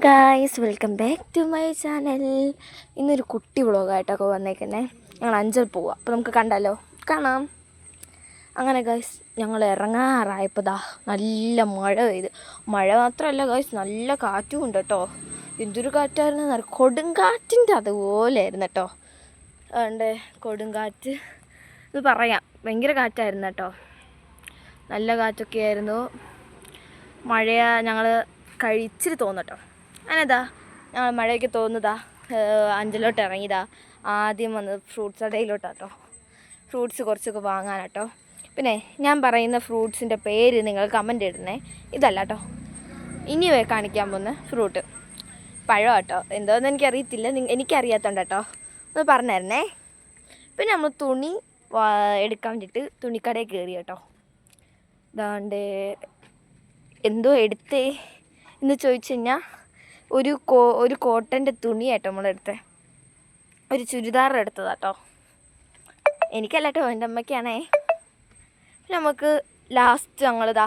Guys, welcome back to my channel. ഇന്നൊരു കുട്ടി വ്ളോഗായിട്ടൊക്കെ വന്നേക്കുന്നേ. ഞങ്ങൾ അഞ്ചൽ പോവുക, അപ്പോൾ നമുക്ക് കണ്ടാലോ, കാണാം. അങ്ങനെ ഗായ്സ്, ഞങ്ങൾ ഇറങ്ങാറായപ്പോൾ നല്ല മഴ പെയ്ത്. മഴ മാത്രമല്ല ഗായ്സ്, നല്ല കാറ്റും ഉണ്ട് കേട്ടോ. എന്തൊരു കാറ്റായിരുന്നു, കൊടുങ്കാറ്റിൻ്റെ അതുപോലെയായിരുന്നു കേട്ടോ. അതുകൊണ്ട് കൊടുങ്കാറ്റ് ഇത് പറയാം, ഭയങ്കര കാറ്റായിരുന്നു കേട്ടോ. നല്ല കാറ്റൊക്കെ ആയിരുന്നു. മഴ ഞങ്ങൾ കഴിച്ചിട്ട് തോന്നട്ടോ. അങ്ങനെതാ ഞങ്ങൾ മഴയൊക്കെ തോന്നുന്നതാ അഞ്ചലോട്ട് ഇറങ്ങിയതാ. ആദ്യം വന്നത് ഫ്രൂട്ട്സ് കടയിലോട്ടാട്ടോ. ഫ്രൂട്ട്സ് കുറച്ചൊക്കെ വാങ്ങാനാട്ടോ. പിന്നെ ഞാൻ പറയുന്ന ഫ്രൂട്ട്സിൻ്റെ പേര് നിങ്ങൾ കമൻ്റ് ഇടണേ. ഇതല്ല കേട്ടോ, ഇനി കാണിക്കാൻ പോകുന്ന ഫ്രൂട്ട് പഴം കേട്ടോ. എന്തോന്ന് എനിക്കറിയത്തില്ല, എനിക്കറിയാത്തോണ്ട് കേട്ടോ, ഒന്ന് പറഞ്ഞുതരണേ. പിന്നെ നമ്മൾ തുണി എടുക്കാൻ വേണ്ടിയിട്ട് തുണിക്കടയിൽ കയറി കേട്ടോ. ഇതാണ്ട് എന്തോ എടുത്തേ എന്ന് ചോദിച്ചു കഴിഞ്ഞാൽ ഒരു കോട്ടൻ്റെ തുണിയാട്ടോ നമ്മളെടുത്തത്. ഒരു ചുരിദാർ എടുത്തതാട്ടോ. എനിക്കല്ല കേട്ടോ, എൻ്റെ അമ്മയ്ക്കാണേ. നമുക്ക് ലാസ്റ്റ് ഞങ്ങളിതാ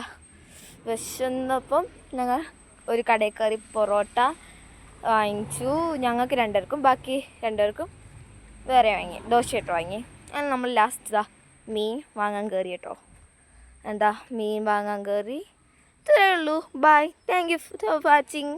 വിശന്നപ്പം ഞങ്ങൾ ഒരു കടയിൽ കയറി പൊറോട്ട വാങ്ങിച്ചു. ഞങ്ങൾക്ക് രണ്ടുപേർക്കും, ബാക്കി രണ്ടുപേർക്കും വേറെ വാങ്ങി, ദോശയിട്ട് വാങ്ങി. അങ്ങനെ നമ്മൾ ലാസ്റ്റ് ഇതാ മീൻ വാങ്ങാൻ കയറി കേട്ടോ. മീൻ വാങ്ങാൻ കയറി. ഇത്രയേ ഉള്ളൂ. Bye, thank you for watching.